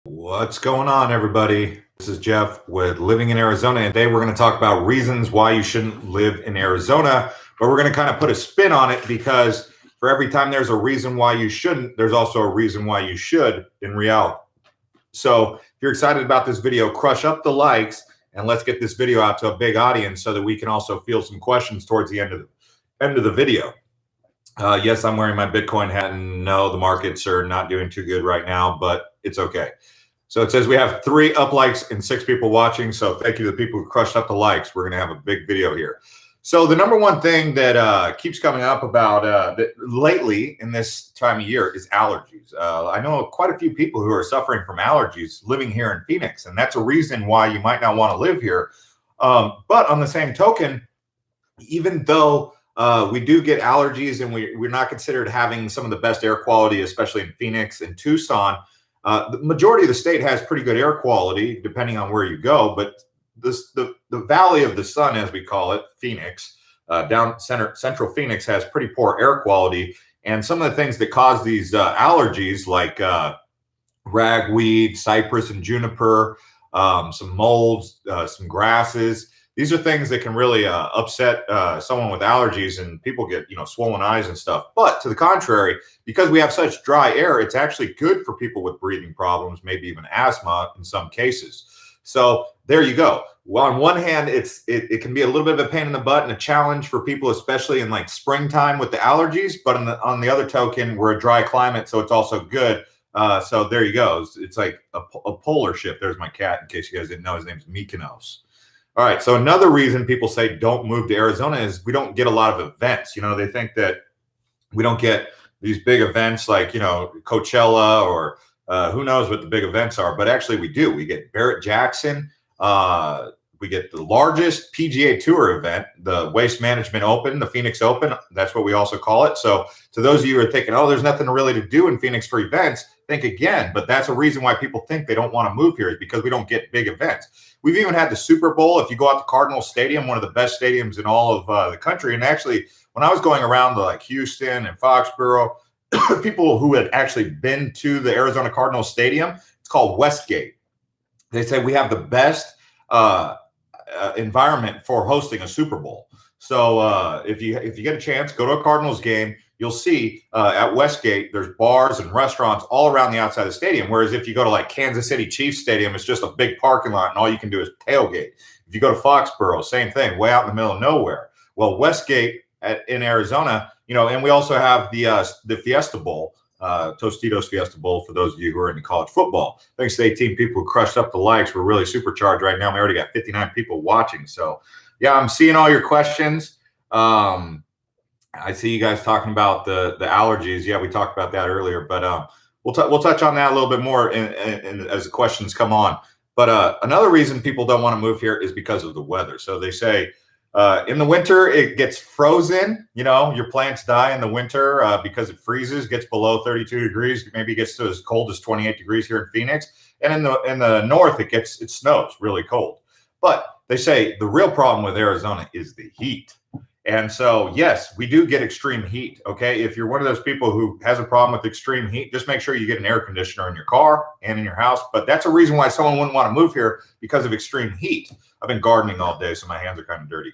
What's going on, everybody? This is Jeff with Living in Arizona, and today we're going to talk about reasons why you shouldn't live in Arizona, but we're going to kind of put a spin on it because for every time there's a reason why you shouldn't, there's also a reason why you should in reality. So if you're excited about this video, crush up the likes and let's get this video out to a big audience so that we can also field some questions towards the end of the video. Yes, I'm wearing my Bitcoin hat, and no, the markets are not doing too good right now, but it's okay. So it says we have 3 up likes and 6 people watching. So thank you to the people who crushed up the likes. We're going to have a big video here. So the number one thing that keeps coming up about lately in this time of year is allergies. I know quite a few people who are suffering from allergies living here in Phoenix, and that's a reason why you might not want to live here. But on the same token, even though we do get allergies and we're not considered having some of the best air quality, especially in Phoenix and Tucson, the majority of the state has pretty good air quality, depending on where you go. But the Valley of the Sun, as we call it, Phoenix, central Phoenix, has pretty poor air quality. And some of the things that cause these allergies, like ragweed, cypress and juniper, some molds, some grasses. These are things that can really upset someone with allergies, and people get, swollen eyes and stuff. But to the contrary, because we have such dry air, it's actually good for people with breathing problems, maybe even asthma in some cases. So there you go. Well, on one hand, it can be a little bit of a pain in the butt and a challenge for people, especially in like springtime with the allergies. But on the other token, we're a dry climate, so it's also good. So there you go. It's like a polar shift. There's my cat, in case you guys didn't know. His name's Mykonos. All right. So another reason people say don't move to Arizona is we don't get a lot of events. They think that we don't get these big events like, Coachella or who knows what the big events are. But actually we do. We get Barrett-Jackson. We get the largest PGA Tour event, the Waste Management Open, the Phoenix Open. That's what we also call it. So to those of you who are thinking, oh, there's nothing really to do in Phoenix for events, think again. But that's a reason why people think they don't want to move here, is because we don't get big events. We've even had the Super Bowl. If you go out to Cardinal Stadium, one of the best stadiums in all of the country. And actually, when I was going around to like Houston and Foxborough, people who had actually been to the Arizona Cardinal Stadium, it's called Westgate. They say we have the best environment for hosting a Super Bowl. So if you get a chance, go to a Cardinals game. You'll see at Westgate, there's bars and restaurants all around the outside of the stadium. Whereas if you go to like Kansas City Chiefs Stadium, it's just a big parking lot and all you can do is tailgate. If you go to Foxborough, same thing, way out in the middle of nowhere. Well, Westgate in Arizona, and we also have the Fiesta Bowl, Tostitos Fiesta Bowl, for those of you who are into college football. Thanks to 18 people who crushed up the likes. We're really supercharged right now. We already got 59 people watching. So yeah, I'm seeing all your questions. I see you guys talking about the allergies. Yeah, we talked about that earlier, but we'll touch on that a little bit more as the questions come on. But another reason people don't want to move here is because of the weather. So they say in the winter it gets frozen. Your plants die in the winter because it freezes, gets below 32 degrees, maybe gets to as cold as 28 degrees here in Phoenix. And in the north it snows really cold. But they say the real problem with Arizona is the heat. And so, yes, we do get extreme heat. Okay. If you're one of those people who has a problem with extreme heat, just make sure you get an air conditioner in your car and in your house. But that's a reason why someone wouldn't want to move here, because of extreme heat. I've been gardening all day, so my hands are kind of dirty.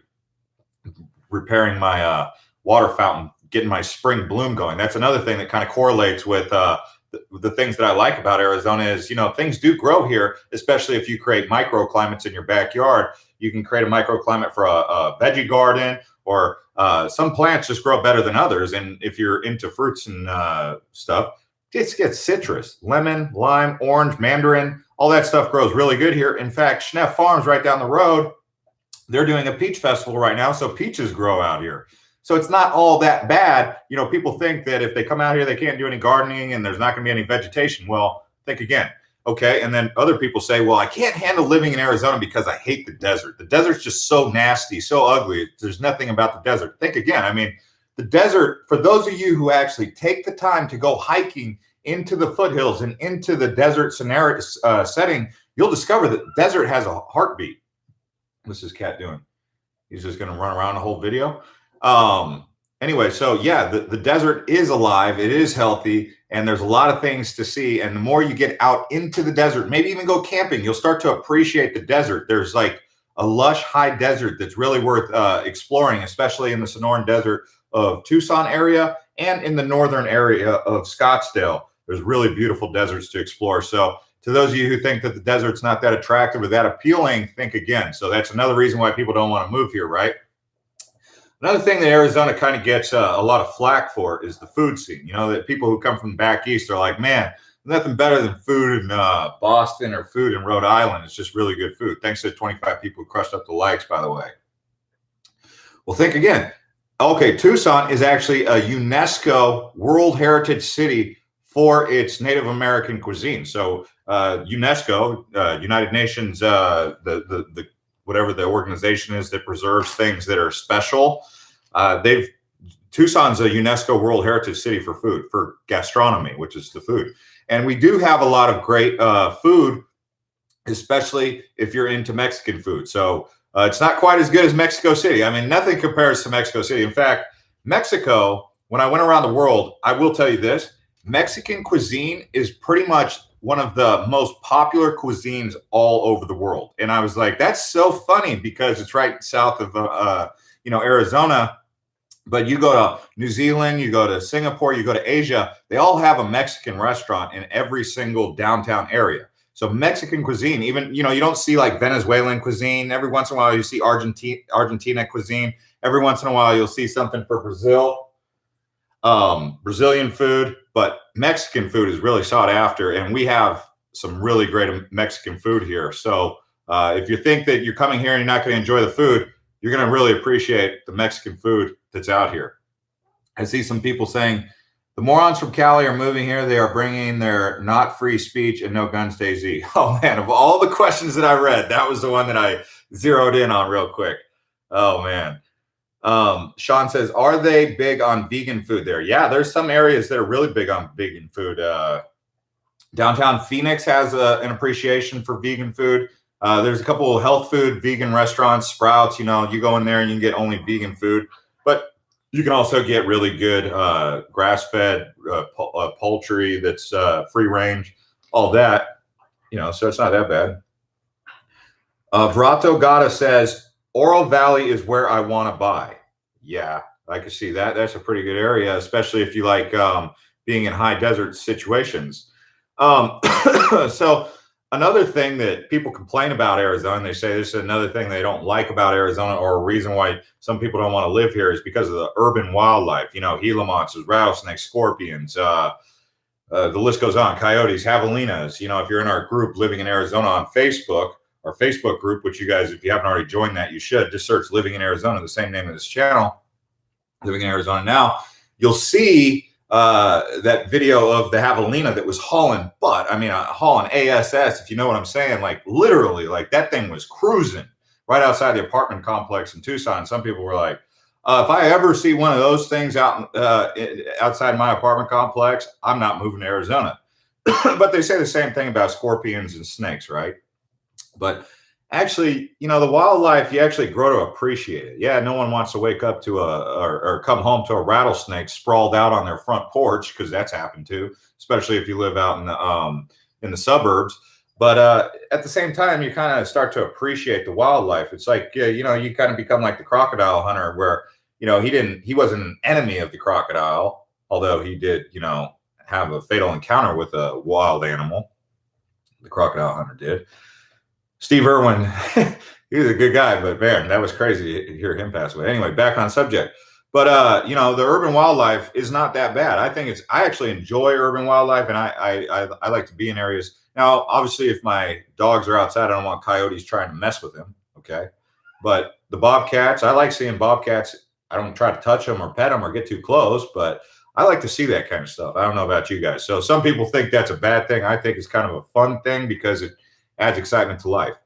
Repairing my water fountain, getting my spring bloom going. That's another thing that kind of correlates with the things that I like about Arizona is, things do grow here, especially if you create microclimates in your backyard. You can create a microclimate for a veggie garden, or some plants just grow better than others. And if you're into fruits and stuff, just get citrus, lemon, lime, orange, mandarin, all that stuff grows really good here. In fact, Schneff Farms right down the road, they're doing a peach festival right now. So peaches grow out here. So it's not all that bad. People think that if they come out here, they can't do any gardening and there's not going to be any vegetation. Well, think again. Okay. And then other people say, well, I can't handle living in Arizona because I hate the desert. The desert's just so nasty, so ugly. There's nothing about the desert. Think again. I mean, the desert, for those of you who actually take the time to go hiking into the foothills and into the desert scenario setting, you'll discover that the desert has a heartbeat. What's this cat doing? He's just going to run around the whole video. Anyway, so yeah, the desert is alive. It is healthy. and there's a lot of things to see. And the more you get out into the desert, maybe even go camping, you'll start to appreciate the desert. There's like a lush high desert that's really worth exploring, especially in the Sonoran Desert of Tucson area and in the northern area of Scottsdale. There's really beautiful deserts to explore. So to those of you who think that the desert's not that attractive or that appealing, think again. So that's another reason why people don't want to move here, right? Another thing that Arizona kind of gets a lot of flack for is the food scene. You know, that people who come from the back east are like, man, nothing better than food in Boston or food in Rhode Island. It's just really good food. Thanks to the 25 people who crushed up the likes, by the way. Well, think again. Okay, Tucson is actually a UNESCO World Heritage City for its Native American cuisine. So UNESCO, United Nations, the whatever the organization is that preserves things that are special, Tucson's a UNESCO World Heritage City for food, for gastronomy, which is the food. And we do have a lot of great food, especially if you're into Mexican food. So it's not quite as good as Mexico City. I mean, nothing compares to Mexico City. In fact, Mexico, when I went around the world, I will tell you this, Mexican cuisine is pretty much one of the most popular cuisines all over the world. And I was like, that's so funny because it's right south of, Arizona. But you go to New Zealand, you go to Singapore, you go to Asia, they all have a Mexican restaurant in every single downtown area. So Mexican cuisine, even, you don't see like Venezuelan cuisine. Every once in a while you see Argentina cuisine. Every once in a while you'll see something for Brazil, Brazilian food, but Mexican food is really sought after. And we have some really great Mexican food here. So if you think that you're coming here and you're not going to enjoy the food, you're going to really appreciate the Mexican food that's out here. I see some people saying, the morons from Cali are moving here. They are bringing their not free speech and no guns to AZ. Oh, man, of all the questions that I read, that was the one that I zeroed in on real quick. Oh, man. Sean says, are they big on vegan food there? Yeah, there's some areas that are really big on vegan food. Downtown Phoenix has an appreciation for vegan food. There's a couple of health food vegan restaurants, Sprouts. You go in there and you can get only vegan food. But you can also get really good grass-fed poultry that's free range, all that, so it's not that bad. Verato Gata says, Oro Valley is where I want to buy. Yeah, I can see that. That's a pretty good area, especially if you like being in high desert situations. So another thing that people complain about Arizona, they say this is another thing they don't like about Arizona, or a reason why some people don't want to live here, is because of the urban wildlife. Gila monsters, rattlesnakes, scorpions, the list goes on, coyotes, javelinas. If you're in our group Living in Arizona on Facebook, our Facebook group, which you guys, if you haven't already joined that, you should. Just search Living in Arizona, the same name of this channel, Living in Arizona Now. You'll see that video of the javelina that was hauling butt. I mean, hauling ASS, if you know what I'm saying. Like literally, like that thing was cruising right outside the apartment complex in Tucson. Some people were like, if I ever see one of those things outside my apartment complex, I'm not moving to Arizona. But they say the same thing about scorpions and snakes, right? But actually, the wildlife, you actually grow to appreciate it. Yeah, no one wants to wake up to or come home to a rattlesnake sprawled out on their front porch, because that's happened too, especially if you live out in the suburbs. But at the same time, you kind of start to appreciate the wildlife. It's like, you kind of become like the crocodile hunter, where, he wasn't an enemy of the crocodile, although he did, have a fatal encounter with a wild animal. The crocodile hunter did. Steve Irwin, he was a good guy, but man, that was crazy to hear him pass away. Anyway, back on subject. But the urban wildlife is not that bad. I actually enjoy urban wildlife, and I like to be in areas. Now, obviously, if my dogs are outside, I don't want coyotes trying to mess with them. Okay, but the bobcats, I like seeing bobcats. I don't try to touch them or pet them or get too close, but I like to see that kind of stuff. I don't know about you guys. So some people think that's a bad thing. I think it's kind of a fun thing because it adds excitement to life.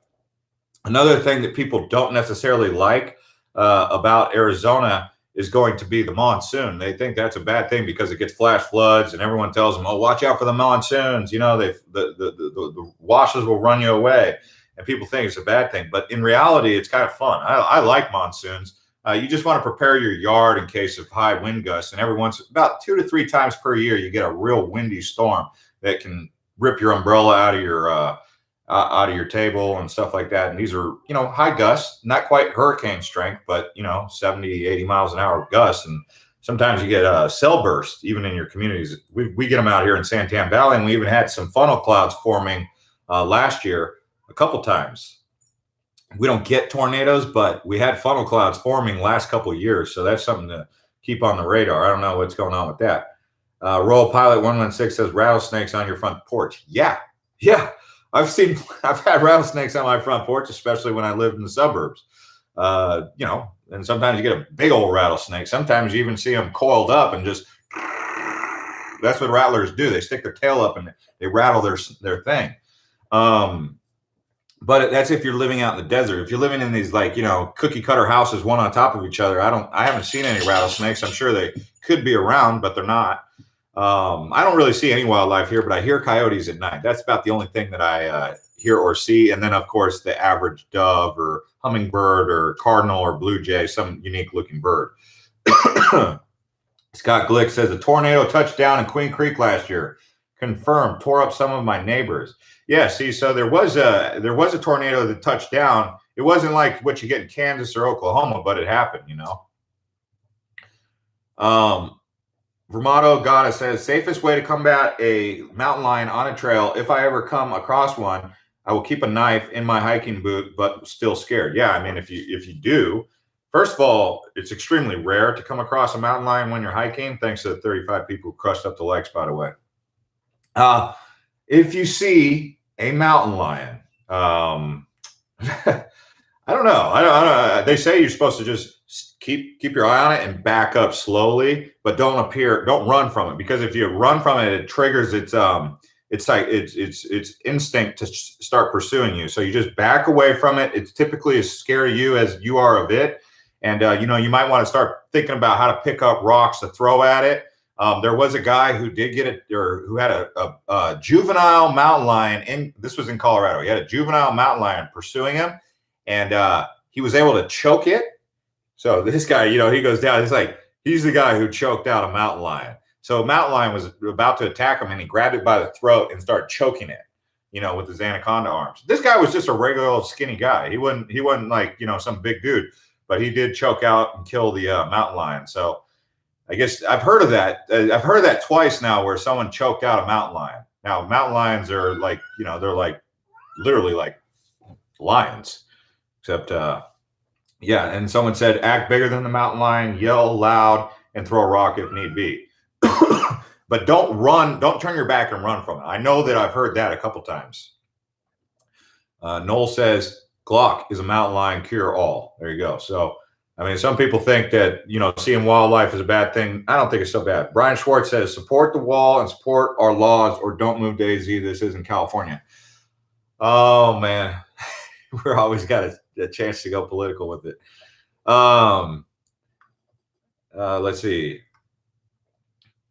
Another thing that people don't necessarily like about Arizona is going to be the monsoon. They think that's a bad thing because it gets flash floods, and everyone tells them, "Oh, watch out for the monsoons." The washes will run you away, and people think it's a bad thing. But in reality, it's kind of fun. I like monsoons. You just want to prepare your yard in case of high wind gusts. And every once, about 2 to 3 times per year, you get a real windy storm that can rip your umbrella out of your table and stuff like that. And these are, high gusts, not quite hurricane strength, but 70, 80 miles an hour gusts. And sometimes you get cell bursts even in your communities. We get them out here in Santan Valley, and we even had some funnel clouds forming last year a couple times. We don't get tornadoes, but we had funnel clouds forming last couple of years. So that's something to keep on the radar. I don't know what's going on with that. Royal Pilot 116 says rattlesnakes on your front porch. Yeah. I've had rattlesnakes on my front porch, especially when I lived in the suburbs. And sometimes you get a big old rattlesnake. Sometimes you even see them coiled up and just, that's what rattlers do. They stick their tail up and they rattle their thing. But that's if you're living out in the desert. If you're living in these cookie cutter houses, one on top of each other, I haven't seen any rattlesnakes. I'm sure they could be around, but they're not. I don't really see any wildlife here, but I hear coyotes at night. That's about the only thing that I hear or see. And then, of course, the average dove or hummingbird or cardinal or blue jay, some unique looking bird. Scott Glick says a tornado touched down in Queen Creek last year. Confirmed, tore up some of my neighbors. Yeah, see, so there was a tornado that touched down. It wasn't like what you get in Kansas or Oklahoma, but it happened, Vermont Goddess says, safest way to combat a mountain lion on a trail, if I ever come across one, I will keep a knife in my hiking boot, but still scared. Yeah, I mean, if you do, first of all, it's extremely rare to come across a mountain lion when you're hiking, thanks to the 35 people who crushed up the lakes, by the way. If you see a mountain lion, I don't know. I don't. They say you're supposed to just keep your eye on it and back up slowly, but don't run from it, because if you run from it, it triggers its instinct to start pursuing you. So you just back away from it. It's typically as scary you as you are of it, and you might want to start thinking about how to pick up rocks to throw at it. There was a guy who did get it, or who had a juvenile mountain lion this was in Colorado. He had a juvenile mountain lion pursuing him, and he was able to choke it. So this guy, he goes down. He's the guy who choked out a mountain lion. So a mountain lion was about to attack him, and he grabbed it by the throat and started choking it, with his anaconda arms. This guy was just a regular old skinny guy. He wasn't like, some big dude, but he did choke out and kill the mountain lion. So I guess I've heard of that. I've heard of that twice now, where someone choked out a mountain lion. Now, mountain lions are like, they're like literally like lions, except, yeah. And someone said, act bigger than the mountain lion, yell loud, and throw a rock if need be. But don't run. Don't turn your back and run from it. I know that I've heard that a couple times. Noel says, Glock is a mountain lion cure all. There you go. So, I mean, some people think that, seeing wildlife is a bad thing. I don't think it's so bad. Brian Schwartz says, support the wall and support our laws, or don't move to AZ. This isn't California. Oh, man. We're always got a chance to go political with it. Let's see.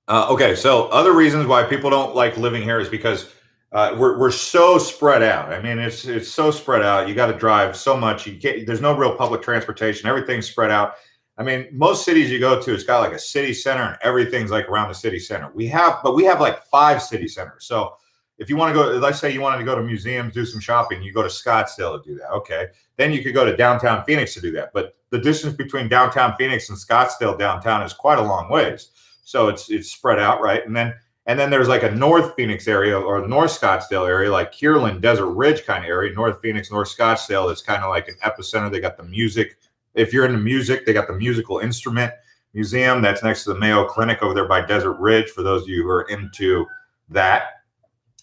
Okay, so other reasons why people don't like living here is because we're so spread out. I mean, it's so spread out. You got to drive so much. There's no real public transportation. Everything's spread out. I mean, most cities you go to, it's got like a city center, and everything's like around the city center. We have like 5 city centers. So if you want to go, let's say you wanted to go to museums, do some shopping, you go to Scottsdale to do that. Okay, then you could go to downtown Phoenix to do that. But the distance between downtown Phoenix and Scottsdale downtown is quite a long ways. So it's spread out, right? And then there's like a North Phoenix area, or North Scottsdale area, like Kierland, Desert Ridge kind of area. North Phoenix, North Scottsdale is kind of like an epicenter. They got the music. If you're into music, they got the Musical Instrument Museum. That's next to the Mayo Clinic over there by Desert Ridge, for those of you who are into that.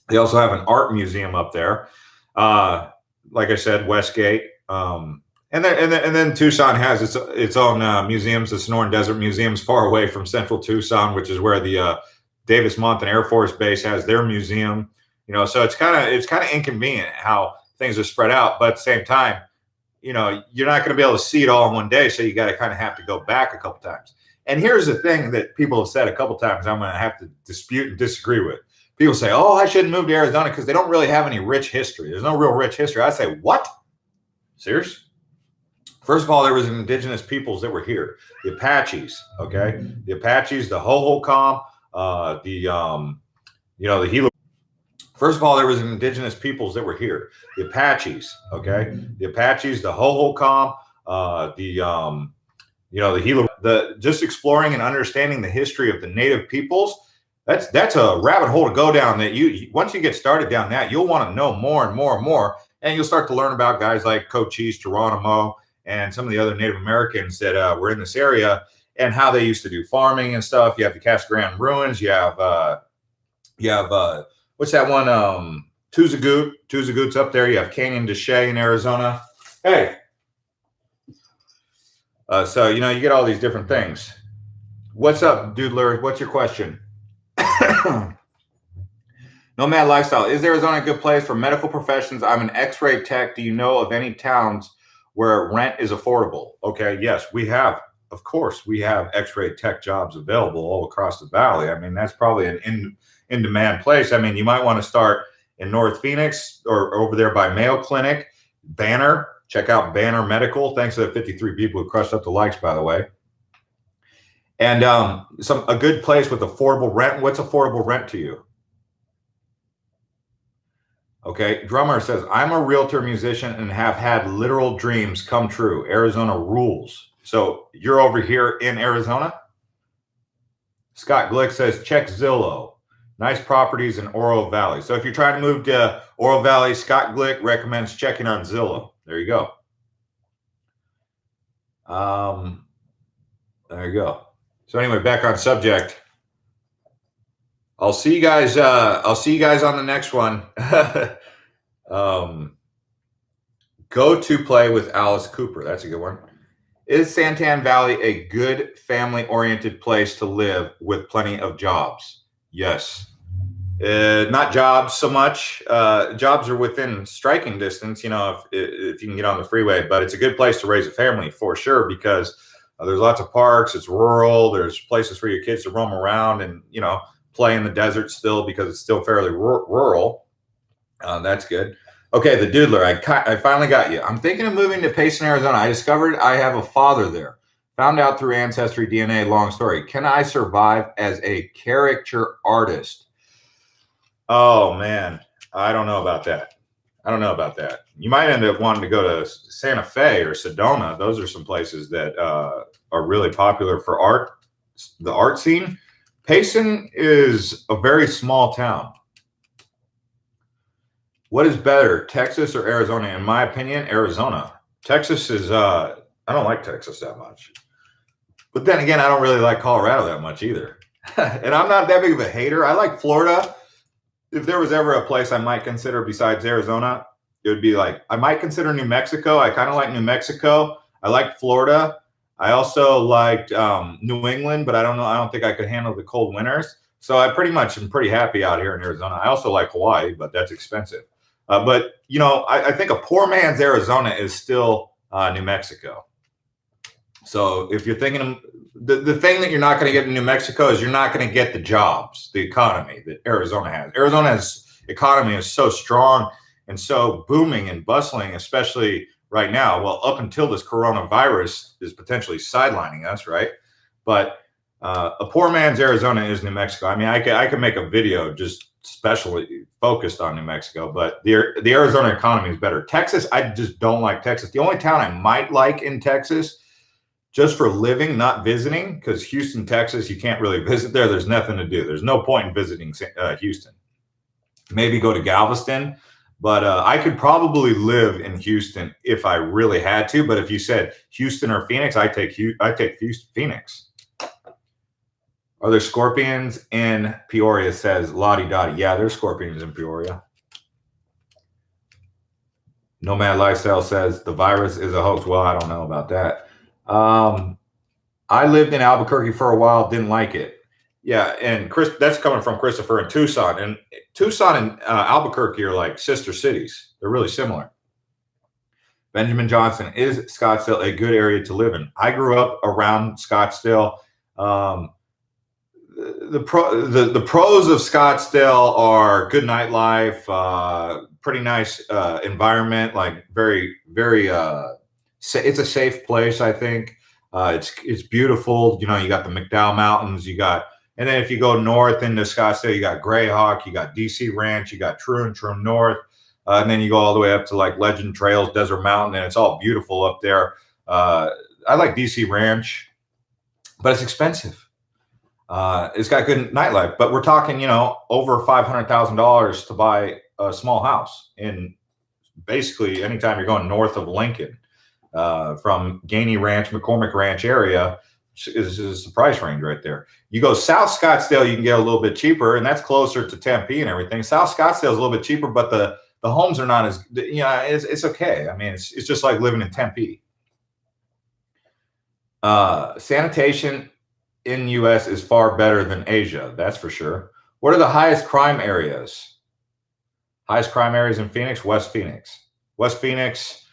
They also have an art museum up there. Like I said, Westgate. And then Tucson has its own museums. The Sonoran Desert Museum's far away from central Tucson, which is where the Davis-Monthan Air Force Base has their museum. So it's kind of inconvenient how things are spread out. But at the same time, you're not going to be able to see it all in one day. So you got to kind of have to go back a couple times. And here's the thing that people have said a couple times, I'm going to have to dispute and disagree with. People say, oh, I shouldn't move to Arizona because they don't really have any rich history. There's no real rich history. I say, what? Serious? First of all, there was indigenous peoples that were here. The Apaches, okay? The Apaches, the Hohokam, the Gila. First of all, there was indigenous peoples that were here. The Apaches, okay? The Apaches, the Hohokam, the Gila. Just exploring and understanding the history of the native peoples. That's a rabbit hole to go down. That once you get started down that, you'll want to know more and more and more, and you'll start to learn about guys like Cochise, Geronimo, and some of the other Native Americans that were in this area and how they used to do farming and stuff. You have the Casa Grande ruins. You have what's that one? Tuzagut. Tuzagut's up there. You have Canyon de Chelly in Arizona. Hey. So, you get all these different things. What's up, Doodler? What's your question? Nomad Lifestyle. Is Arizona a good place for medical professions? I'm an x-ray tech. Do you know of any towns where rent is affordable? Okay, yes, we have. Of course, we have x-ray tech jobs available all across the valley. I mean, that's probably an in-demand place. I mean, you might want to start in North Phoenix or over there by Mayo Clinic. Banner. Check out Banner Medical. Thanks to the 53 people who crushed up the likes, by the way. And a good place with affordable rent. What's affordable rent to you? Okay, Drummer says, I'm a realtor musician and have had literal dreams come true. Arizona rules. So you're over here in Arizona? Scott Glick says, check Zillow. Nice properties in Oro Valley. So if you're trying to move to Oro Valley, Scott Glick recommends checking on Zillow. There you go. There you go. So anyway, back on subject. I'll see you guys. I'll see you guys on the next one. Go to play with Alice Cooper. That's a good one. Is Santan Valley a good family-oriented place to live with plenty of jobs? Yes. Not jobs so much. Jobs are within striking distance, if you can get on the freeway. But it's a good place to raise a family for sure because there's lots of parks. It's rural. There's places for your kids to roam around and, play in the desert still because it's still fairly rural. That's good. Okay, the Doodler, I finally got you. I'm thinking of moving to Payson, Arizona. I discovered I have a father there. Found out through Ancestry DNA, long story. Can I survive as a caricature artist? Oh, man. I don't know about that. You might end up wanting to go to Santa Fe or Sedona. Those are some places that are really popular for art, the art scene. Payson is a very small town. What is better, Texas or Arizona? In my opinion, Arizona. Texas is, I don't like Texas that much. But then again, I don't really like Colorado that much either. And I'm not that big of a hater. I like Florida. If there was ever a place I might consider besides Arizona, it would be I might consider New Mexico. I kind of like New Mexico. I like Florida. I also liked New England, but I don't think I could handle the cold winters. So I pretty much am pretty happy out here in Arizona. I also like Hawaii, but that's expensive. But I think a poor man's Arizona is still New Mexico. So if you're thinking the thing that you're not going to get in New Mexico is you're not going to get the jobs, the economy that Arizona has. Arizona's economy is so strong and so booming and bustling, especially right now. Well, up until this coronavirus is potentially sidelining us, right? But a poor man's Arizona is New Mexico. I mean, I could make a video just specially focused on New Mexico, but the Arizona economy is better. Texas, I just don't like Texas. The only town I might like in Texas, just for living, not visiting, because Houston, Texas, you can't really visit there. There's nothing to do. There's no point in visiting Houston. Maybe go to Galveston. But I could probably live in Houston if I really had to. But if you said Houston or Phoenix, I take Phoenix. Are there scorpions in Peoria? Says Lottie Dottie. Yeah, there's scorpions in Peoria. Nomad Lifestyle says the virus is a hoax. Well, I don't know about that. I lived in Albuquerque for a while. Didn't like it. Yeah, and that's coming from Christopher in Tucson. And Tucson and Albuquerque are like sister cities. They're really similar. Benjamin Johnson, is Scottsdale a good area to live in? I grew up around Scottsdale. The pros of Scottsdale are good nightlife, pretty nice environment, like very, very it's a safe place, I think. It's beautiful. You know, you got the McDowell Mountains, and then if you go north into Scottsdale, you got Greyhawk, you got DC Ranch, you got Troon North, and then you go all the way up to like Legend Trails, Desert Mountain, and it's all beautiful up there. I like DC Ranch, but it's expensive. It's got good nightlife, but we're talking, you know, over $500,000 to buy a small house in basically anytime you're going north of Lincoln, from Gainey Ranch, McCormick Ranch area is the price range right there. You go South Scottsdale, you can get a little bit cheaper, and that's closer to Tempe and everything. South Scottsdale is a little bit cheaper, but the homes are not as, you know, it's okay. I mean, it's just like living in Tempe. Sanitation in U.S. is far better than Asia, that's for sure. What are the highest crime areas? Highest crime areas in Phoenix? West Phoenix. West Phoenix,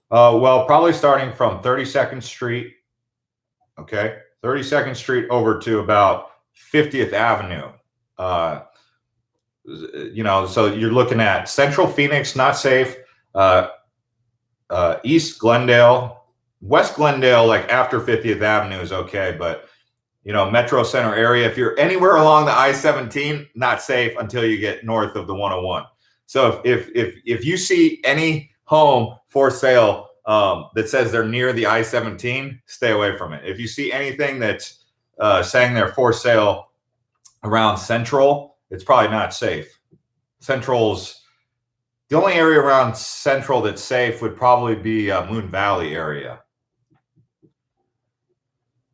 well, probably starting from 32nd Street, okay? 32nd Street over to about 50th Avenue. You know, so you're looking at Central Phoenix, not safe. East Glendale, West Glendale, like after 50th Avenue is okay, but you know, Metro Center area, if you're anywhere along the I-17, not safe until you get north of the 101. So if you see any home for sale that says they're near the I-17, stay away from it. If you see anything that's saying they're for sale around Central, it's probably not safe. Central's the only area around Central that's safe would probably be Moon Valley area.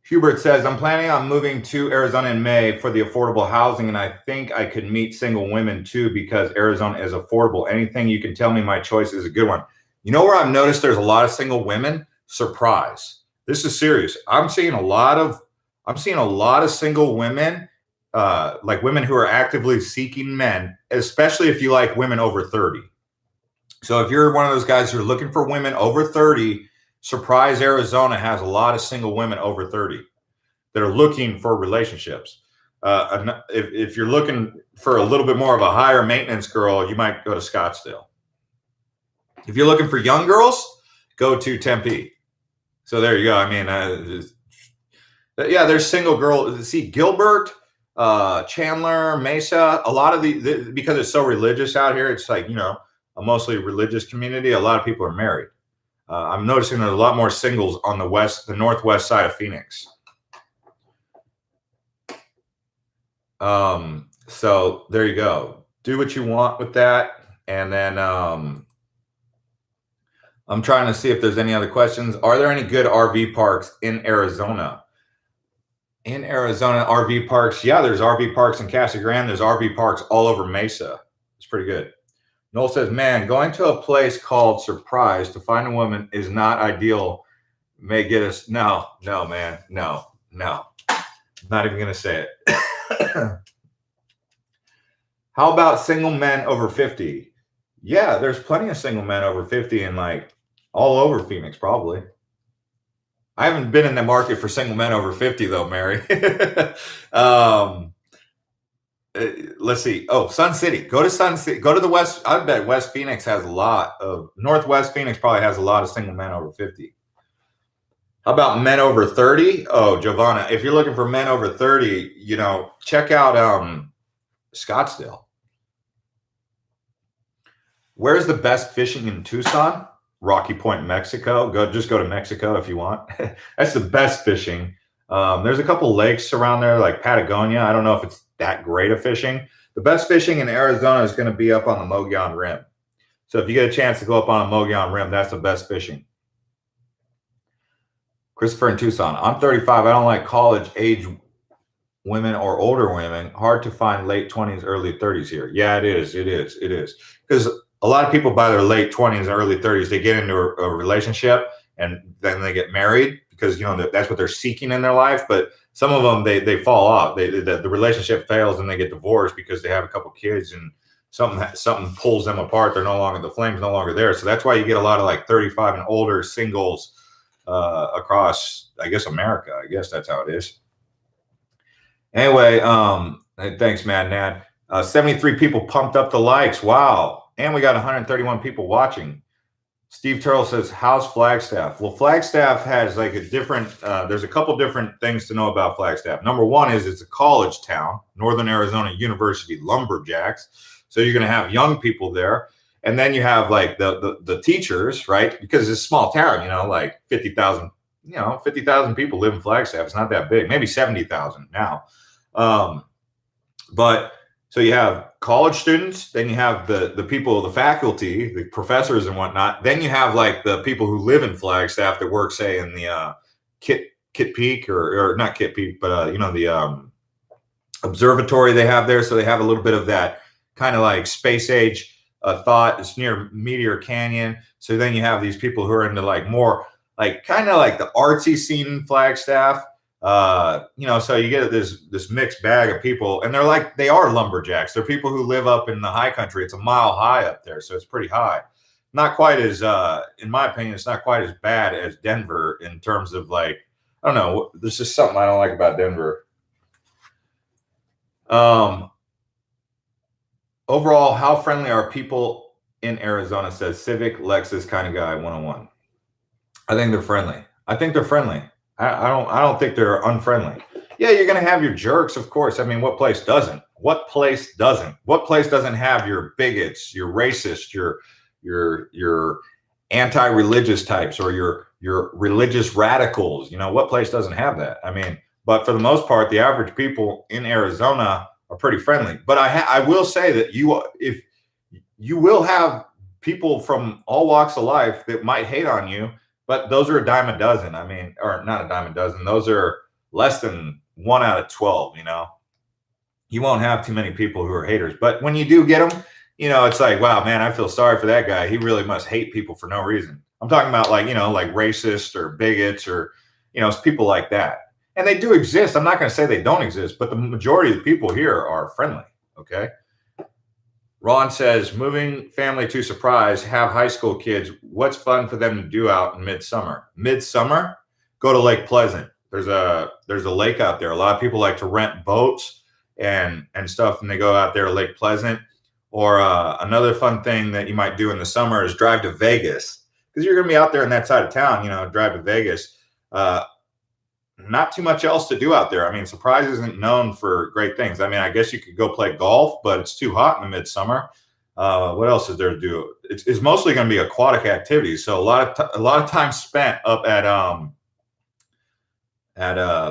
Hubert says, I'm planning on moving to Arizona in May for the affordable housing, and I think I could meet single women too because Arizona is affordable. Anything you can tell me my choice is a good one. You know where I've noticed there's a lot of single women? Surprise. This is serious. I'm seeing a lot of single women, like women who are actively seeking men, especially if you like women over 30. So if you're one of those guys who are looking for women over 30, Surprise, Arizona has a lot of single women over 30 that are looking for relationships. If you're looking for a little bit more of a higher maintenance girl, you might go to Scottsdale. If you're looking for young girls, go to Tempe. So there you go. I mean, yeah, there's single girls. See, Gilbert, Chandler, Mesa, a lot of because it's so religious out here, it's like, you know, a mostly religious community. A lot of people are married. I'm noticing there's a lot more singles on the northwest side of Phoenix. So there you go. Do what you want with that. And then I'm trying to see if there's any other questions. Are there any good RV parks in Arizona? In Arizona, RV parks. Yeah, there's RV parks in Casa Grande. There's RV parks all over Mesa. It's pretty good. Noel says, man, going to a place called Surprise to find a woman is not ideal. May get us. No, man. No. Not even going to say it. How about single men over 50? Yeah, there's plenty of single men over 50 and like all over Phoenix, probably. I haven't been in the market for single men over 50 though, Mary. Let's see. Oh, Sun City. Go to Sun City. Go to the West. I bet West Phoenix has a lot of Northwest Phoenix probably has a lot of single men over 50. How about men over 30? Oh, Giovanna, if you're looking for men over 30, you know, check out Scottsdale. Where's the best fishing in Tucson? Rocky Point, Mexico. Just go to Mexico if you want. That's the best fishing. There's a couple lakes around there like Patagonia. I don't know if it's that great of fishing. The best fishing in Arizona is going to be up on the Mogollon Rim. So if you get a chance to go up on a Mogollon Rim, that's the best fishing. Christopher in Tucson. I'm 35. I don't like college age women or older women. Hard to find late 20s, early 30s here. Yeah, it is. Because a lot of people by their late 20s and early 30s, they get into a relationship and then they get married because, you know, that's what they're seeking in their life. But some of them, they fall off. The relationship fails and they get divorced because they have a couple kids and something pulls them apart. They're no longer, the flame's no longer there. So that's why you get a lot of like 35 and older singles across, I guess, America. I guess that's how it is. Anyway, thanks, Mad Nad. 73 people pumped up the likes. Wow. And we got 131 people watching. Steve Turtle says, how's Flagstaff? Well, Flagstaff has like a different, there's a couple different things to know about Flagstaff. Number one is it's a college town, Northern Arizona University Lumberjacks. So you're going to have young people there. And then you have like the teachers, right? Because it's a small town, like 50,000, 50,000 people live in Flagstaff. It's not that big, maybe 70,000 now. But so you have college students, then you have the people, the faculty, the professors and whatnot. Then you have like the people who live in Flagstaff that work, say, in the Kit Peak or not Kit Peak, but the observatory they have there. So they have a little bit of that kind of like space age thought. It's near Meteor Canyon. So then you have these people who are into like more like kind of like the artsy scene in Flagstaff. So you get this mixed bag of people, and they are lumberjacks. They're people who live up in the high country. It's a mile high up there, so it's pretty high. Not quite as, in my opinion, it's not quite as bad as Denver in terms of like, I don't know. There's just something I don't like about Denver. Overall, how friendly are people in Arizona? Says Civic Lexus kind of guy 101. I think they're friendly. I I don't think they're unfriendly. Yeah, you're going to have your jerks, of course. I mean, what place doesn't? What place doesn't have your bigots, your racists, your anti-religious types, or your religious radicals? What place doesn't have that? I mean, but for the most part, the average people in Arizona are pretty friendly. But I will say that if you will have people from all walks of life that might hate on you. But those are a dime a dozen. I mean, or not a dime a dozen. Those are less than 1 out of 12, You won't have too many people who are haters. But when you do get them, it's like, wow, man, I feel sorry for that guy. He really must hate people for no reason. I'm talking about like racist or bigots or, it's people like that. And they do exist. I'm not going to say they don't exist, but the majority of the people here are friendly, okay? Ron says, moving family to Surprise, have high school kids. What's fun for them to do out in midsummer? Midsummer, go to Lake Pleasant. There's a lake out there. A lot of people like to rent boats and stuff, and they go out there to Lake Pleasant. Or another fun thing that you might do in the summer is drive to Vegas, because you're going to be out there on that side of town. Drive to Vegas. Not too much else to do out there. I mean, Surprise isn't known for great things. I mean, I guess you could go play golf, but it's too hot in the midsummer. What else is there to do? It's mostly going to be aquatic activities. So a lot of time spent up at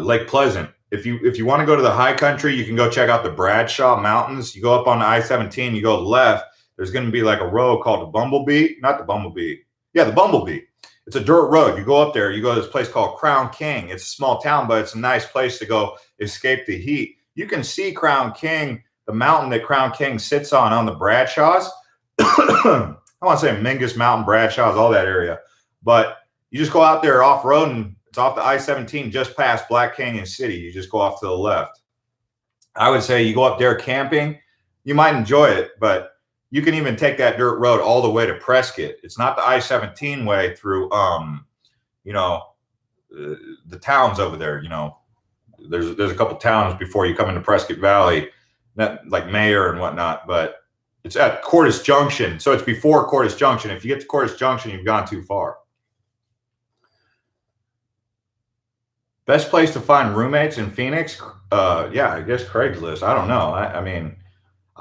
Lake Pleasant. If you want to go to the high country, you can go check out the Bradshaw Mountains. You go up on I-17, you go left. There's going to be like a road called the Bumblebee. Not the Bumblebee. Yeah, the Bumblebee. It's a dirt road. You go up there, you go to this place called Crown King. It's a small town, but it's a nice place to go escape the heat. You can see Crown King, the mountain that Crown King sits on the Bradshaws. I want to say Mingus Mountain, Bradshaws, all that area. But you just go out there off-road, and it's off the I-17 just past Black Canyon City. You just go off to the left. I would say you go up there camping. You might enjoy it, but you can even take that dirt road all the way to Prescott. It's not the I-17 way through, the towns over there. There's a couple towns before you come into Prescott Valley, like Mayer and whatnot. But it's at Cordis Junction, so it's before Cordis Junction. If you get to Cordis Junction, you've gone too far. Best place to find roommates in Phoenix? Yeah, I guess Craigslist. I don't know. I mean.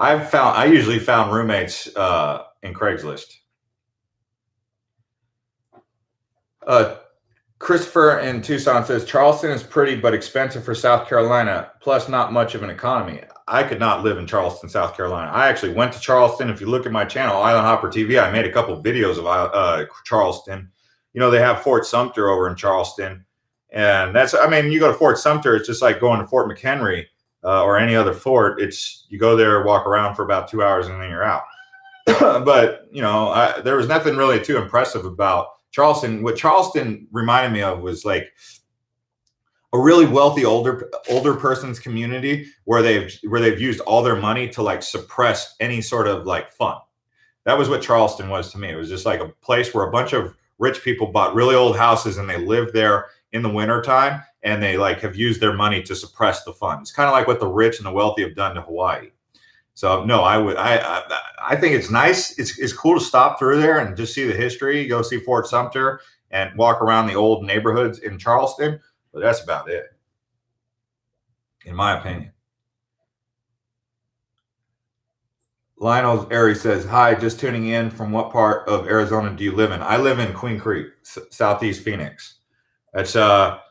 I usually found roommates in Craigslist. Christopher in Tucson says, Charleston is pretty but expensive for South Carolina, plus not much of an economy. I could not live in Charleston, South Carolina. I actually went to Charleston. If you look at my channel, Island Hopper TV, I made a couple of videos of Charleston. They have Fort Sumter over in Charleston. And you go to Fort Sumter, it's just like going to Fort McHenry. Or any other fort. It's you go there, walk around for about 2 hours, and then you're out. But there was nothing really too impressive about Charleston. What Charleston reminded me of was like a really wealthy older person's community where they've used all their money to like suppress any sort of like fun. That was what Charleston was to me. It was just like a place where a bunch of rich people bought really old houses and they lived there in the wintertime. And they like have used their money to suppress the fun. It's kind of like what the rich and the wealthy have done to Hawaii. So no, I think it's nice. It's cool to stop through there and just see the history, go see Fort Sumter and walk around the old neighborhoods in Charleston. But that's about it, in my opinion. Lionel Airy says, "Hi, just tuning in. From what part of Arizona do you live in?" I live in Queen Creek, southeast Phoenix. That's out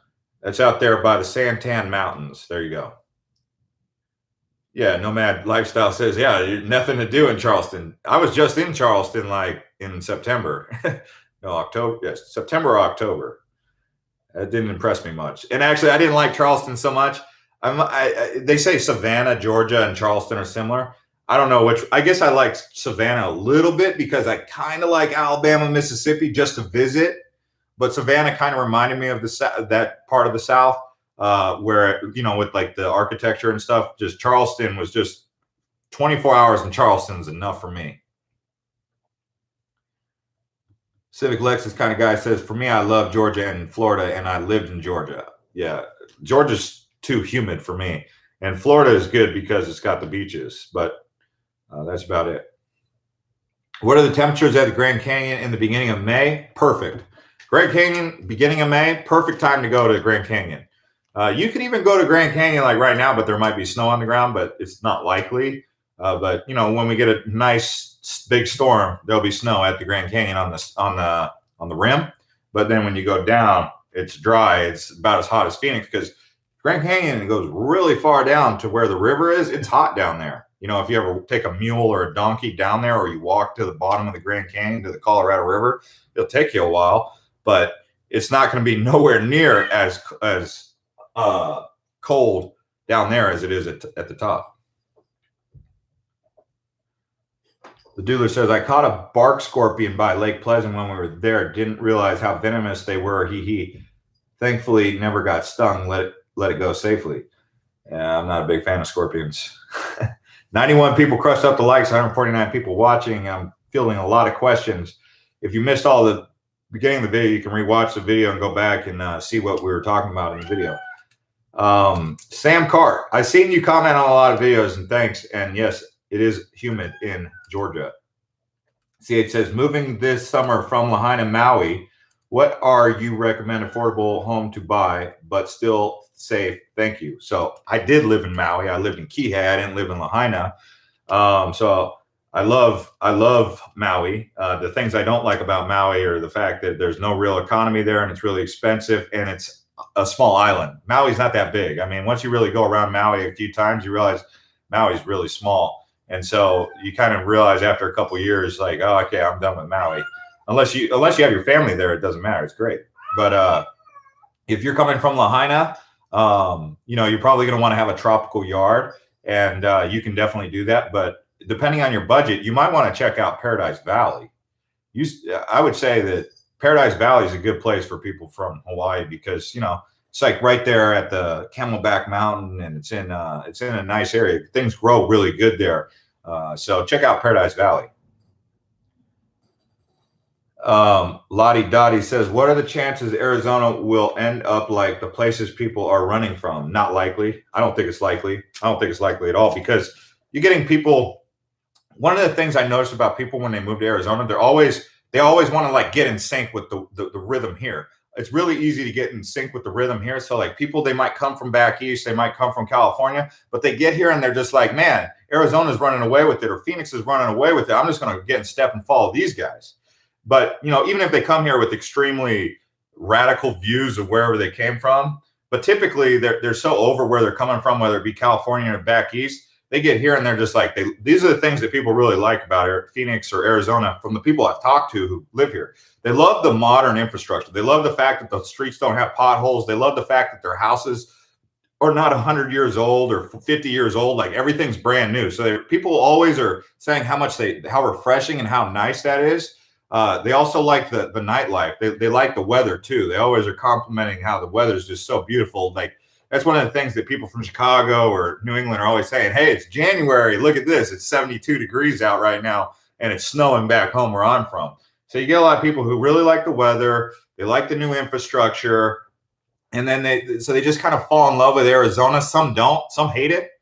there by the Santan Mountains. There you go. Yeah, Nomad Lifestyle says, "Yeah, nothing to do in Charleston." I was just in Charleston like in September. No, October. Yes, September or October. It didn't impress me much. And actually, I didn't like Charleston so much. They say Savannah, Georgia, and Charleston are similar. I don't know which. I guess I liked Savannah a little bit because I kind of like Alabama, Mississippi just to visit. But Savannah kind of reminded me of that part of the South where, with like the architecture and stuff. Just Charleston was just 24 hours in Charleston's enough for me. Civic Lexus kind of guy says, "For me, I love Georgia and Florida, and I lived in Georgia." Yeah, Georgia's too humid for me, and Florida is good because it's got the beaches. But that's about it. What are the temperatures at the Grand Canyon in the beginning of May? Perfect. Grand Canyon, beginning of May, perfect time to go to Grand Canyon. You can even go to Grand Canyon like right now, but there might be snow on the ground, but it's not likely. But when we get a nice big storm, there'll be snow at the Grand Canyon on the rim. But then when you go down, it's dry. It's about as hot as Phoenix because Grand Canyon goes really far down to where the river is. It's hot down there. If you ever take a mule or a donkey down there, or you walk to the bottom of the Grand Canyon to the Colorado River, it'll take you a while, but it's not going to be nowhere near as cold down there as it is at the top. The Doodler says, "I caught a bark scorpion by Lake Pleasant when we were there. Didn't realize how venomous they were. He thankfully never got stung. Let it go safely." Yeah, I'm not a big fan of scorpions. 91 people crushed up the likes, 149 people watching. I'm fielding a lot of questions. If you missed all the beginning of the video, you can rewatch the video and go back and see what we were talking about in the video. Sam Cart, I've seen you comment on a lot of videos, and thanks. And yes, it is humid in Georgia. CH says, "Moving this summer from Lahaina, Maui, what are you recommend affordable home to buy, but still safe? Thank you." So I did live in Maui. I lived in Kihei. I didn't live in Lahaina. So I love Maui. The things I don't like about Maui are the fact that there's no real economy there, and it's really expensive, and it's a small island. Maui's not that big. I mean, once you really go around Maui a few times, you realize Maui's really small. And so you kind of realize after a couple of years, like, oh, okay, I'm done with Maui. Unless you have your family there, it doesn't matter. It's great. But if you're coming from Lahaina, you're probably going to want to have a tropical yard, and you can definitely do that. But depending on your budget, you might want to check out Paradise Valley. I would say that Paradise Valley is a good place for people from Hawaii because, it's like right there at the Camelback Mountain, and it's in a nice area. Things grow really good there. So check out Paradise Valley. Lottie Dottie says, "What are the chances Arizona will end up like the places people are running from?" Not likely. I don't think it's likely. I don't think it's likely at all because you're getting people. One of the things I noticed about people when they move to Arizona, they always want to like get in sync with the rhythm here. It's really easy to get in sync with the rhythm here. So like people, they might come from back east, they might come from California, but they get here and they're just like, man, Arizona's running away with it, or Phoenix is running away with it. I'm just going to get in step and follow these guys. But, even if they come here with extremely radical views of wherever they came from, but typically they're so over where they're coming from, whether it be California or back east, they get here and they're just like, these are the things that people really like about Phoenix or Arizona from the people I've talked to who live here. They love the modern infrastructure. They love the fact that the streets don't have potholes. They love the fact that their houses are not 100 years old or 50 years old. Like everything's brand new. So people always are saying how refreshing and how nice that is. They also like the nightlife. They like the weather too. They always are complimenting how the weather is just so beautiful. Like that's one of the things that people from Chicago or New England are always saying, "Hey, it's January. Look at this. It's 72 degrees out right now, and it's snowing back home where I'm from." So you get a lot of people who really like the weather. They like the new infrastructure. And then they just kind of fall in love with Arizona. Some don't. Some hate it.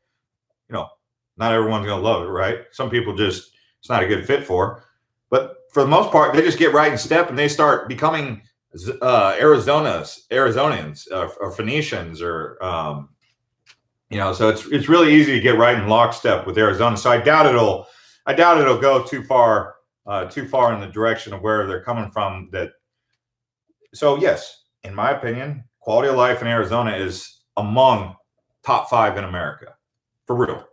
Not everyone's going to love it, right? Some people just, it's not a good fit for. But for the most part, they just get right in step and they start becoming Arizonians, or Phoenicians, or so it's really easy to get right in lockstep with Arizona. So I doubt it'll go too far in the direction of where they're coming from. So yes, in my opinion, quality of life in Arizona is among top 5 in America, for real.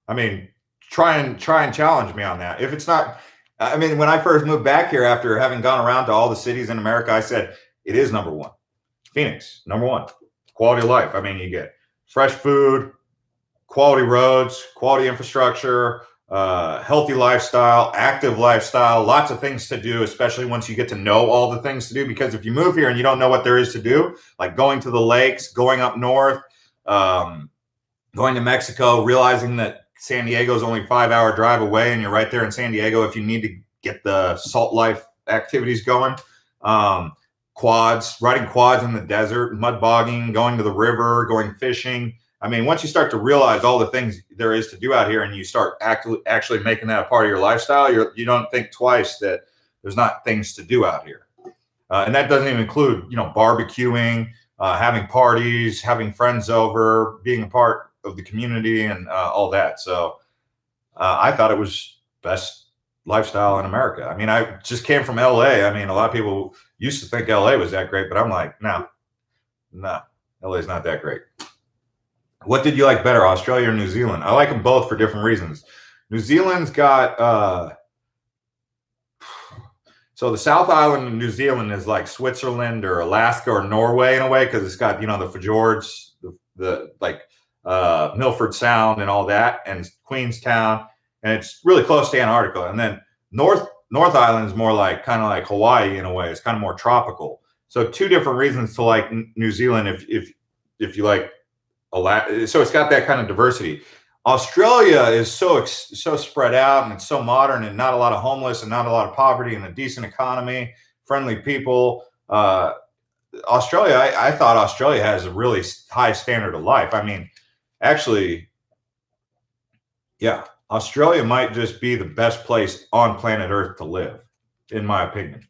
I mean, try and challenge me on that. If it's not, I mean, when I first moved back here after having gone around to all the cities in America, I said it is number 1. Phoenix, number 1. Quality of life. I mean, you get fresh food, quality roads, quality infrastructure, healthy lifestyle, active lifestyle, lots of things to do, especially once you get to know all the things to do. Because if you move here and you don't know what there is to do, like going to the lakes, going up north, going to Mexico, realizing that San Diego is only a 5-hour drive away and you're right there in San Diego if you need to get the salt life activities going. Riding quads in the desert, mud bogging, going to the river, going fishing. I mean, once you start to realize all the things there is to do out here and you start actually making that a part of your lifestyle, you don't think twice that there's not things to do out here. And that doesn't even include, barbecuing, having parties, having friends over, being a part of the community and all that. So I thought it was best lifestyle in America. I mean, I just came from LA. I mean, a lot of people used to think LA was that great, but I'm like, no, LA is not that great. What did you like better, Australia or New Zealand? I like them both for different reasons. New Zealand's got, so the South Island of New Zealand is like Switzerland or Alaska or Norway in a way, because it's got, the fjords, the Milford Sound and all that, and Queenstown, and it's really close to Antarctica. And then North Island is more like kind of like Hawaii in a way. It's kind of more tropical. So 2 different reasons to like New Zealand if you like so it's got that kind of diversity. Australia is so spread out and it's so modern and not a lot of homeless and not a lot of poverty and a decent economy, friendly people. Australia, I thought Australia has a really high standard of life. I mean, actually, yeah, Australia might just be the best place on planet Earth to live, in my opinion.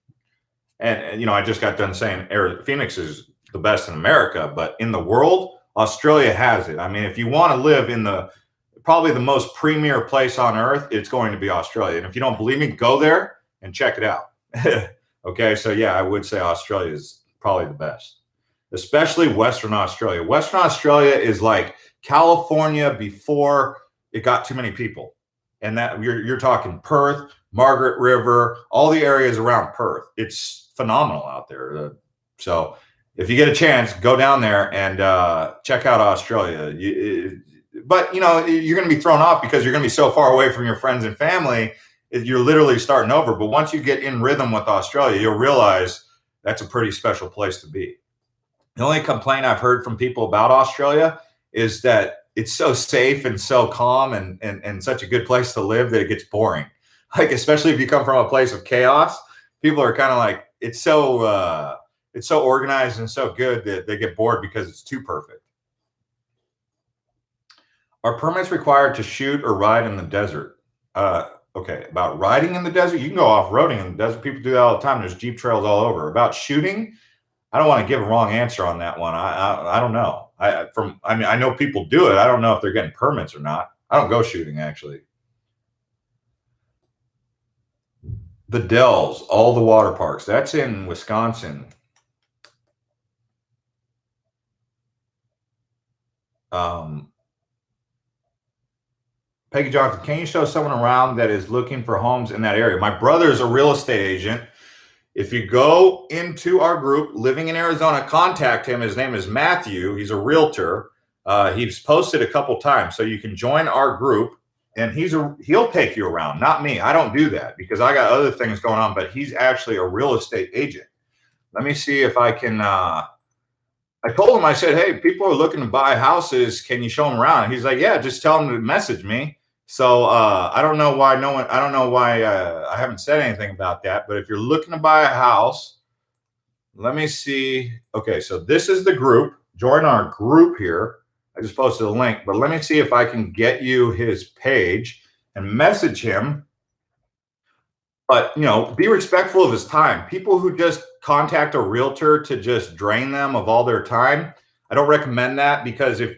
And I just got done saying Phoenix is the best in America, but in the world, Australia has it. I mean, if you want to live in probably the most premier place on Earth, it's going to be Australia. And if you don't believe me, go there and check it out. Okay, so yeah, I would say Australia is probably the best, especially Western Australia. Western Australia is like California before it got too many people. And that you're talking Perth, Margaret River, all the areas around Perth. It's phenomenal out there. So if you get a chance, go down there and check out Australia. But you're going to be thrown off because you're going to be so far away from your friends and family. You're literally starting over. But once you get in rhythm with Australia, you'll realize that's a pretty special place to be. The only complaint I've heard from people about Australia is that it's so safe and so calm and such a good place to live that it gets boring. Like, especially if you come from a place of chaos, people are kind of like, it's so organized and so good that they get bored because it's too perfect. Are permits required to shoot or ride in the desert? Okay, about riding in the desert, you can go off-roading in the desert. People do that all the time. There's Jeep trails all over. About shooting, I don't want to give a wrong answer on that one. I don't know. I know people do it. I don't know if they're getting permits or not. I don't go shooting, actually. The Dells, all the water parks. That's in Wisconsin. Peggy Johnson, can you show someone around that is looking for homes in that area? My brother is a real estate agent. If you go into our group, Living in Arizona, contact him. His name is Matthew. He's a realtor. He's posted a couple times, so you can join our group, and he'll take you around. Not me. I don't do that because I got other things going on, but he's actually a real estate agent. Let me see if I can. I told him, I said, hey, people are looking to buy houses. Can you show them around? And he's like, yeah, just tell them to message me. So I don't know why I haven't said anything about that. But if you're looking to buy a house, let me see. Okay, so this is the group. Join our group here. I just posted a link, but let me see if I can get you his page and message him. But, be respectful of his time. People who just contact a realtor to just drain them of all their time, I don't recommend that, because if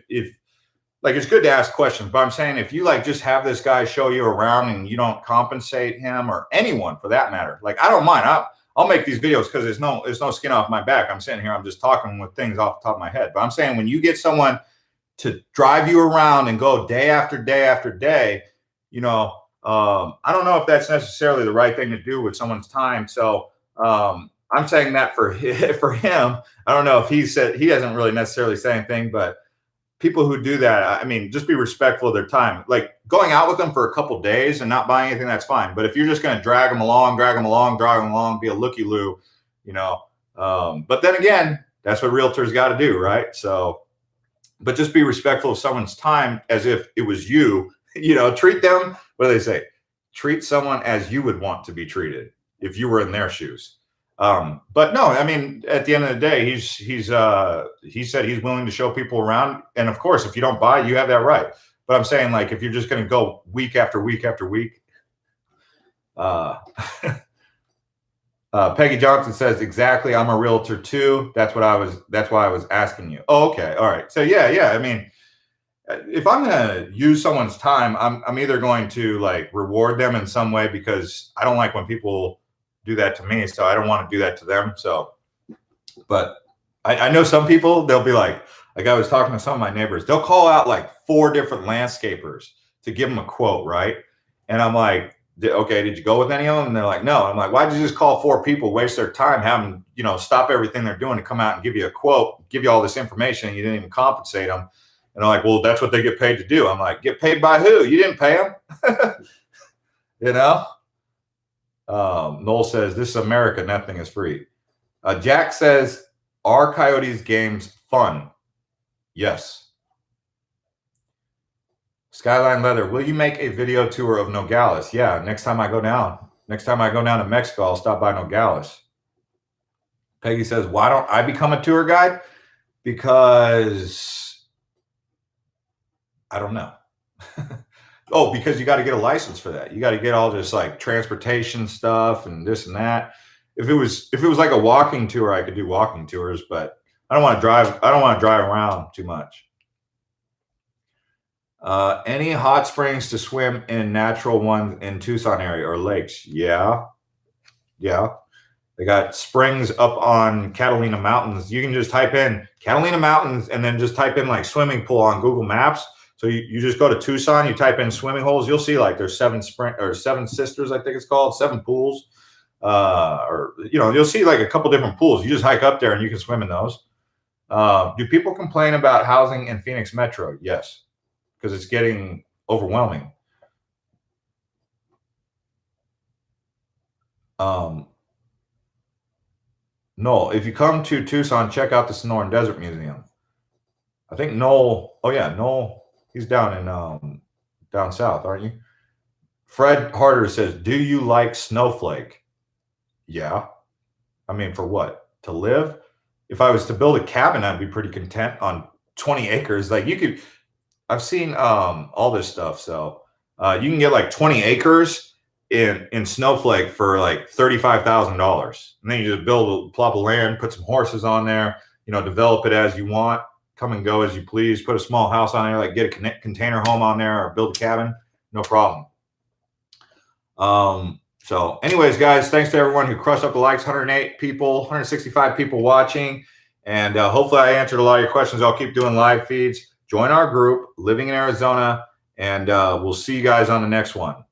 like, it's good to ask questions, but I'm saying if you like just have this guy show you around and you don't compensate him, or anyone for that matter, like, I don't mind. I'll make these videos because there's no skin off my back. I'm sitting here, I'm just talking with things off the top of my head. But I'm saying when you get someone to drive you around and go day after day after day, I don't know if that's necessarily the right thing to do with someone's time. So I'm saying that for him. I don't know if he hasn't really necessarily said anything, but people who do that, I mean, just be respectful of their time. Like, going out with them for a couple days and not buying anything, that's fine. But if you're just going to drag them along, be a looky-loo, but then again, that's what realtors got to do, right? So, but just be respectful of someone's time as if it was you. Treat them, what do they say? Treat someone as you would want to be treated if you were in their shoes. But no, I mean, at the end of the day, he said he's willing to show people around. And of course, if you don't buy, you have that right. But I'm saying, like, if you're just going to go week after week after week, Peggy Johnson says, exactly. I'm a realtor too. That's why I was asking you. Oh, okay. All right. So yeah. I mean, if I'm going to use someone's time, I'm either going to like reward them in some way, because I don't like when people do that to me. So I don't want to do that to them. So, but I know some people, they'll be like I was talking to some of my neighbors, they'll call out like 4 different landscapers to give them a quote. Right. And I'm like, okay, did you go with any of them? And they're like, no. I'm like, why'd you just call 4 people, waste their time, have them, stop everything they're doing to come out and give you a quote, give you all this information, and you didn't even compensate them? And they're like, well, that's what they get paid to do. I'm like, get paid by who? You didn't pay them. Noel says, this is America, nothing is free. Jack says, are Coyotes games fun? Yes. Skyline Leather, will you make a video tour of Nogales? Yeah, next time I go down to Mexico, I'll stop by Nogales. Peggy says, why don't I become a tour guide? Because I don't know. Oh, because you got to get a license for that. You got to get all this like transportation stuff and this and that. If it was like a walking tour, I could do walking tours, but I don't want to drive around too much. Any hot springs to swim in, natural ones in Tucson area or lakes? Yeah. They got springs up on Catalina Mountains. You can just type in Catalina Mountains and then just type in like swimming pool on Google Maps. So you just go to Tucson, you type in swimming holes, you'll see like there's 7 sisters, I think it's called, 7 pools. You'll see like a couple different pools. You just hike up there and you can swim in those. Do people complain about housing in Phoenix Metro? Yes, because it's getting overwhelming. Noel, if you come to Tucson, check out the Sonoran Desert Museum. I think Noel, he's down in down south, aren't you? Fred Harder says, do you like Snowflake? Yeah. I mean, for what? To live? If I was to build a cabin, I'd be pretty content on 20 acres. Like I've seen all this stuff. So you can get like 20 acres in Snowflake for like $35,000. And then you just build a plot of land, put some horses on there, develop it as you want. Come and go as you please. Put a small house on there, like get a container home on there or build a cabin. No problem. So anyways, guys, thanks to everyone who crushed up the likes. 108 people, 165 people watching. And hopefully I answered a lot of your questions. I'll keep doing live feeds. Join our group, Living in Arizona. And we'll see you guys on the next one.